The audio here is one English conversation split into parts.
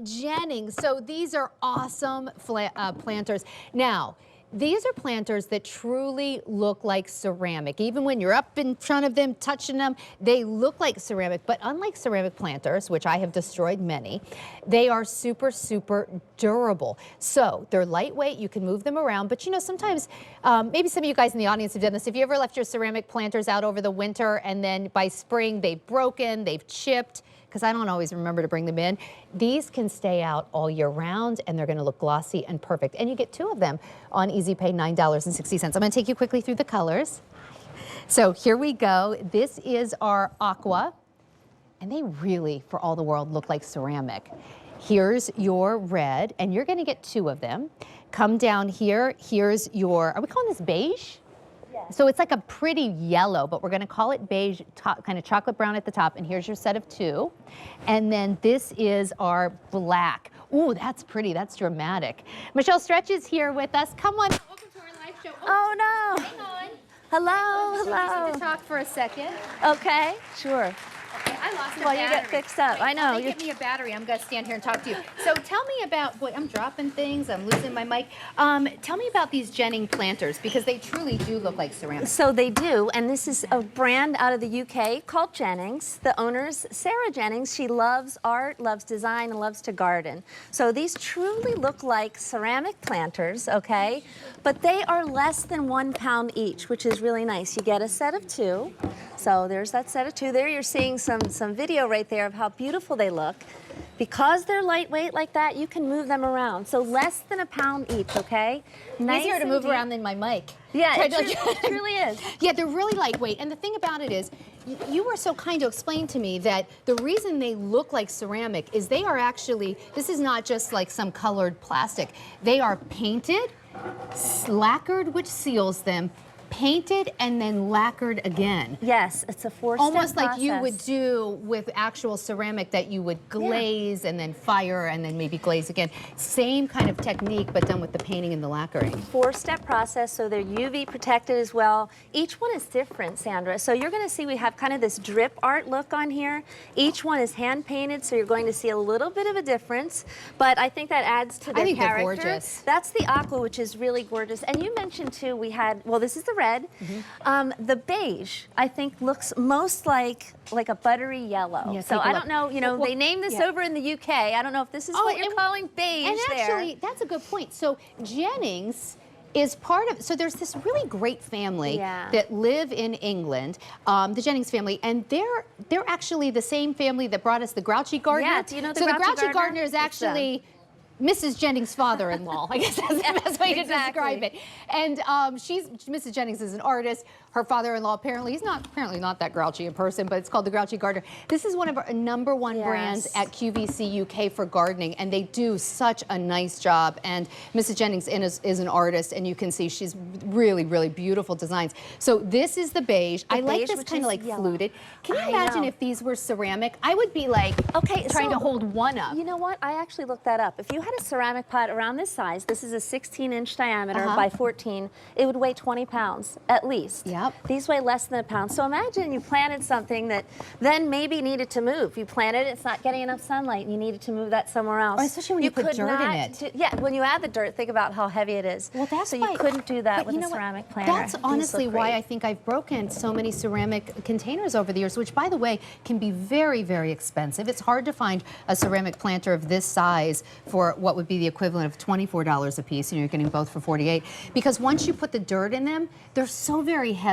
Jennings. So these are awesome planters. Now, these are planters that truly look like ceramic. Even when you're up in front of them, touching them, they look like ceramic. But unlike ceramic planters, which I have destroyed many, they are super, super durable. So they're lightweight. You can move them around. But you know, sometimes, maybe some of you guys in the audience have done this. If you ever left your ceramic planters out over the winter and then by spring they've broken, they've chipped, because I don't always remember to bring them in. These can stay out all year round and they're gonna look glossy and perfect. And you get 2 of them on Easy Pay, $9.60. I'm gonna take you quickly through the colors. So here we go. This is our aqua. And they really, for all the world, look like ceramic. Here's your red, and you're gonna get 2 of them. Come down here, here's your, are we calling this beige? So it's like a pretty yellow, but we're gonna call it beige, kind of chocolate brown at the top, and here's your set of 2. And then this is our black. Ooh, that's pretty, that's dramatic. Michelle Stretch is here with us. Come on, welcome to our live show. Oh no. Hang on. Hello, So hello. we need to talk for a second. Okay, sure. Okay, I lost my Well, battery. you get fixed up. Wait, I know. They give me a battery. I'm gonna stand here and talk to you. So tell me about, boy, I'm dropping things. I'm losing my mic. Tell me about these Jennings planters, because they truly do look like ceramic. So they do, and this is a brand out of the UK called Jennings. The owner's Sarah Jennings. She loves art, loves design, and loves to garden. So these truly look like ceramic planters, okay? But they are less than £1 each, which is really nice. You get a set of 2. So there's that set of 2 there. You're seeing some video right there of how beautiful they look. Because they're lightweight like that, you can move them around. So less than £1 each, okay? Nice Easier to move around than my mic. Yeah, it truly is. Yeah, they're really lightweight. And the thing about it is, you were so kind to explain to me that the reason they look like ceramic is they are actually, this is not just like some colored plastic. They are painted, lacquered, which seals them, painted and then lacquered again. Yes, it's a 4-step Almost like process. you would do with actual ceramic that you would glaze and then fire and then maybe glaze again. Same kind of technique, but done with the painting and the lacquering. 4-step process, so they're UV protected as well. Each one is different, Sandra. So you're going to see we have kind of this drip art look on here. Each one is hand painted, so you're going to see a little bit of a difference, but I think that adds to their character. They're gorgeous. That's the aqua, which is really gorgeous. And you mentioned too, we had, well, this is the red. The beige, I think, looks most like a buttery yellow. Yeah, so I don't know, you know, they named this over in the UK. I don't know if this is what you're calling beige and there. actually, that's a good point. So Jennings is part of, so there's this really great family that live in England, the Jennings family, and they're actually the same family that brought us the Grouchy Gardener. Yeah, do you know the So Grouchy the Grouchy Gardener? Gardener is actually Mrs. Jennings' father-in-law. I guess that's the best way to describe it. And Mrs. Jennings is an artist. Her father-in-law apparently, he's apparently not that grouchy in person, but it's called the Grouchy Gardener. This is one of our #1 brands at QVC UK for gardening, and they do such a nice job. And Mrs. Jennings is an artist, and you can see she's really, really beautiful designs. So this is the beige. I like this kind of like fluted. Can you imagine if these were ceramic? I would be like, trying to hold one up. You know what? I actually looked that up. If you had a ceramic pot around this size, this is a 16-inch diameter by 14, it would weigh 20 pounds at least. Yep. These weigh less than a pound. So imagine you planted something that then maybe needed to move. You planted it, it's not getting enough sunlight, and you needed to move that somewhere else. Or especially when you put dirt in it. Yeah, when you add the dirt, think about how heavy it is. Well, that's so you couldn't do that with a ceramic planter. That's honestly why I think I've broken so many ceramic containers over the years, which, by the way, can be very, very expensive. It's hard to find a ceramic planter of this size for what would be the equivalent of $24 a piece, and you're getting both for $48. Because once you put the dirt in them, they're so very heavy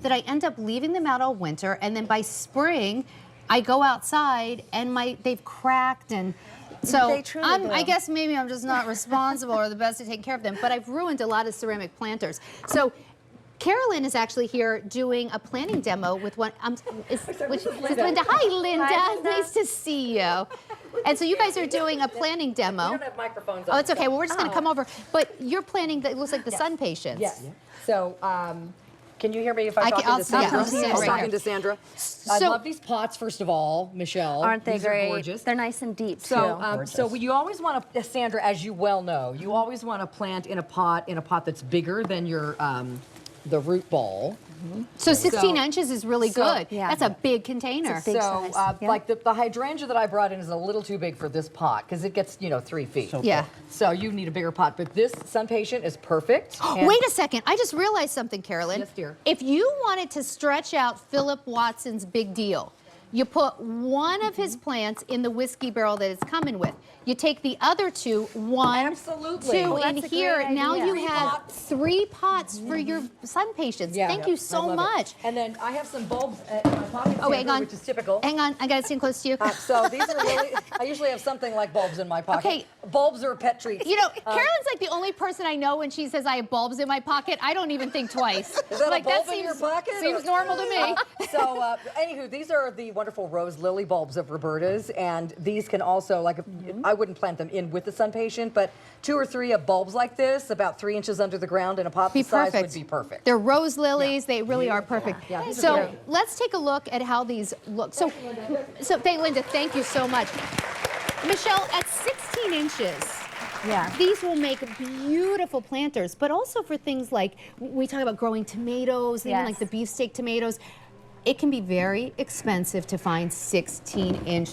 that I end up leaving them out all winter, and then by spring, I go outside and they've cracked, and so I guess maybe I'm just not responsible or the best to take care of them, but I've ruined a lot of ceramic planters. So Carolyn is actually here doing a planting demo with one. This is Linda. Hi, Linda. Hi, Linda. Nice to see you. And so you guys are doing a planting demo. We don't have microphones. Oh, it's okay. Well, we're just going to come over. But you're planting that looks like the sun patients. Yes. So, can you hear me if I'm talking to Sandra? I'm talking to Sandra. I love these pots, first of all, Michelle. Aren't they great? Gorgeous. They're nice and deep, too. So you always want to, Sandra, as you well know, you always want to plant in a pot that's bigger than your the root ball. So 16 inches is really good. Yeah. That's a big container. It's a big size. Yeah. Like the hydrangea that I brought in is a little too big for this pot because it gets, 3 feet. Yeah. So you need a bigger pot, but this Sun Patient is perfect. Wait a second. I just realized something, Carolyn. Yes, dear. If you wanted to stretch out Philip Watson's big deal, you put one of his plants in the whiskey barrel that it's coming with. You take the other two, one, Absolutely. two, Oh, and that's a here, great now idea. you 3 have pots. 3 pots for your Sun Patients. Yeah. Thank you I so love it. much. And then I have some bulbs in my pocket, Oh, hang Sandra, on. which is typical. Hang on, I gotta stand close to you. So these are really, I usually have something like bulbs in my pocket. Okay. Bulbs are a pet treat. Carolyn's like the only person I know when she says I have bulbs in my pocket. I don't even think twice. Is that like, a bulb that in your seems, pocket? seems or- normal to me. Anywho, these are the wonderful rose lily bulbs of Roberta's, and these can also, like, I wouldn't plant them in with the Sun Patient, but 2 or 3 of bulbs like this, about 3 inches under the ground in a pot Be this size perfect. would be perfect. They're rose lilies. They really are perfect. Yeah, these are so great. let's take a look at how these look. So Linda, thank you so much. Michelle, at 16 inches, Yeah. these will make beautiful planters, but also for things like, we talk about growing tomatoes, even Yes. like the beefsteak tomatoes. It can be very expensive to find 16-inch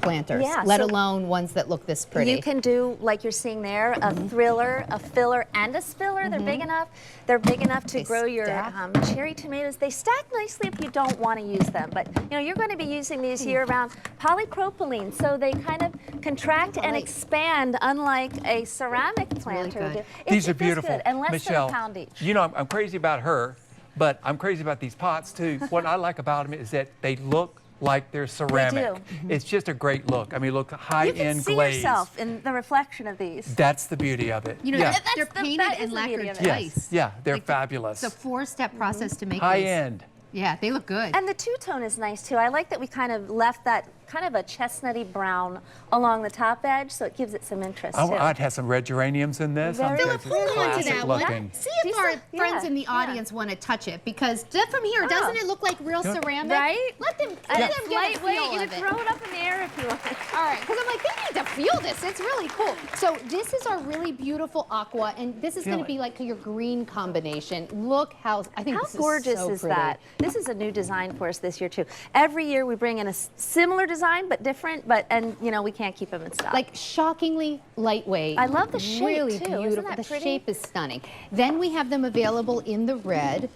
planters, Yeah, let so alone ones that look this pretty. You can do, like you're seeing there, a thriller, a filler, and a spiller. They're big enough. They're big enough to They grow your stack. cherry tomatoes. They stack nicely if you don't want to use them. But you're going to be using these year-round. Polypropylene, so they kind of contract and expand, unlike a ceramic planter. good. It- These it are feels beautiful, good, and less Michelle. than a pound each. I'm crazy about her, but I'm crazy about these pots too. What I like about them is that they look like they're ceramic. do. It's just a great look. I mean, look, You can high-end see glaze. yourself in the reflection of these. That's the beauty of it. You know, yeah. they're That's the- painted that is and the beauty lacquered of it. twice. Yeah, they're Like fabulous. It's a 4-step process to make High these. end. Yeah, they look good. And the two-tone is nice too. I like that we kind of left that kind of a chestnutty brown along the top edge, so it gives it some interest too. I'd have some red geraniums in this. Very Philip, It's hold on to classic that looking. one. See if our Decent, friends yeah, in the yeah. audience want to touch it, because just from here, doesn't it look like real ceramic? Right? Let them, And let it's them get a lightweight. feel You of can it. throw it up in the air if you want. All right, because I'm like, they need to feel this. It's really cool. So this is our really beautiful aqua, and this is Feel going to it. be like your green combination. Look how, I think How this gorgeous so is pretty. that? This is a new design for us this year too. Every year we bring in a similar design but different, and we can't keep them in stock. Like shockingly lightweight. I love the shape, really too. Isn't beautiful. that The pretty? shape is stunning. Then we have them available in the red.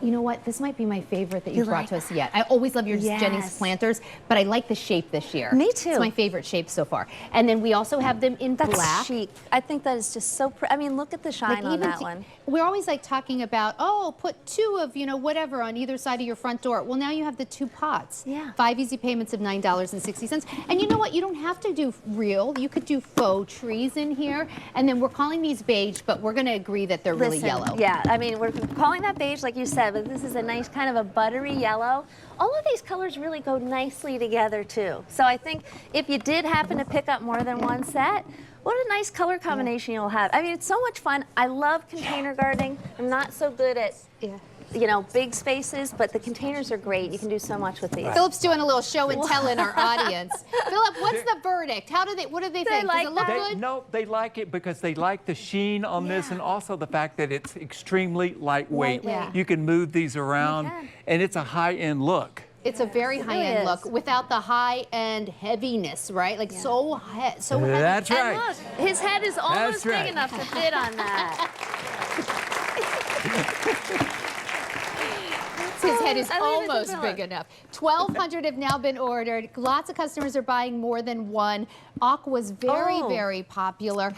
You know what? This might be my favorite that you've brought like to us yet. I always love your Jennings Yes. planters, but I like the shape this year. Me too. It's my favorite shape so far. And then we also have them in That's black. chic. I think that is just so pretty. I mean, look at the shine on that one. We're always like talking about, oh, put 2 of, whatever on either side of your front door. Well, now you have the 2 pots. Yeah. 5 easy payments of $9.60. And you know what? You don't have to do real. You could do faux trees in here. And then we're calling these beige, but we're going to agree that they're really Listen, yellow. Yeah, I mean, we're calling that beige like you said, but this is a nice kind of a buttery yellow. All of these colors really go nicely together too. So I think if you did happen to pick up more than one set, what a nice color combination you'll have. I mean, it's so much fun. I love container gardening. I'm not so good at big spaces, but the containers are great. You can do so much with these. Philip's doing a little show and tell in our audience. Philip, what's the verdict? What do they think? like Does it look that? good? No, they like it because they like the sheen on this, and also the fact that it's extremely lightweight. Lightweight. You can move these around, can. and it's a high-end look. It's a very high-end is. look without the high-end heaviness, right? Like so heavy. That's And right. look, his head is almost right. big enough to fit on that. His head is I leave it to almost Philip. big enough. 1,200 have now been ordered. Lots of customers are buying more than one. Aqua's very, Oh. very popular.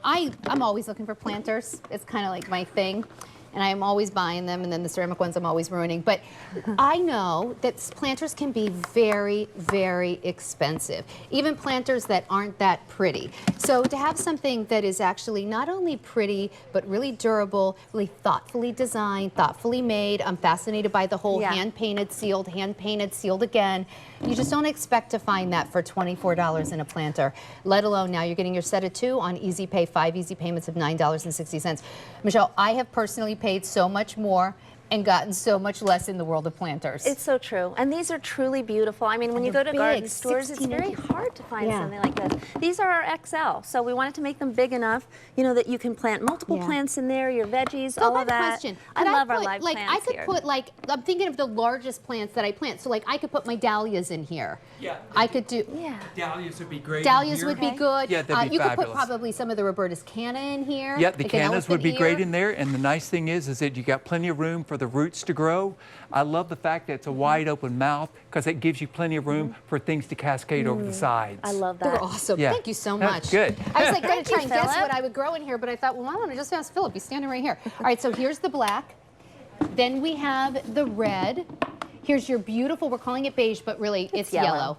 I'm always looking for planters. It's kind of like my thing. And I'm always buying them, and then the ceramic ones I'm always ruining. But I know that planters can be very, very expensive. Even planters that aren't that pretty. So to have something that is actually not only pretty, but really durable, really thoughtfully designed, thoughtfully made. I'm fascinated by the whole Yeah. hand-painted, sealed again. You just don't expect to find that for $24 in a planter, let alone now you're getting your set of 2 on Easy Pay, 5 easy payments of $9.60. Michelle, I have personally paid so much more, and gotten so much less in the world of planters. It's so true. And these are truly beautiful. I mean, when you go they're to garden big, stores, it's 16 very inches. hard to find Yeah. something like this. These are our XL, so we wanted to make them big enough, you know, that you can plant multiple Yeah. plants in there, your veggies, So all I of have a that. question. I Could love our put, live like, plants I could here. put, like, I'm thinking of the largest plants that I plant. So, like, I could put my dahlias in here. Yeah. I could do. Yeah. Dahlias would be great. Dahlias would be good. Yeah, that'd be you could put fabulous. probably some of the Roberta's canna in here. Yeah, the like an cannas would be elephant great ear. in there, and the nice thing is that you got plenty of room for the roots to grow. I love the fact that it's a wide open mouth because it gives you plenty of room for things to cascade over the sides. I love that. They're awesome. Yeah. Thank you so That's much. good. I was like going Thank to try you, and guess Philip. what I would grow in here, but I thought, well, why don't I just ask Philip? He's standing right here. All right, so here's the black. Then we have the red. Here's your beautiful, we're calling it beige, but really it's yellow. yellow.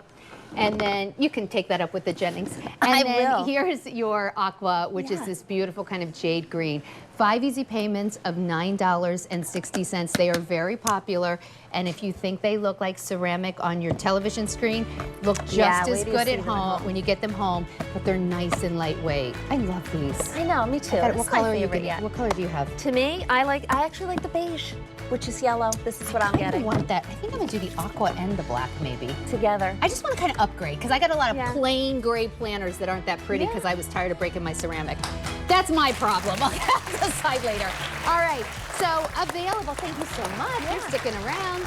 And then you can take that up with the Jennings. And I then will. here's your aqua, which is Yeah. this beautiful kind of jade green. 5 easy payments of $9.60. They are very popular. And if you think they look like ceramic on your television screen, look just Yeah, as wait till you good see at them at home home. when you get them home, but they're nice and lightweight. I love these. I know, me too. What It's color my are you favorite getting? yet. What color do you have? To me, I actually like the beige, which is yellow. This is what I'm I getting want that. I think I'm gonna do the aqua and the black maybe. together. I just want to kind of upgrade because I got a lot of Yeah. plain gray planters that aren't that pretty Yeah. because I was tired of breaking my ceramic. That's my problem. I'll decide later. All right, so available. Thank you so much. You're sticking around.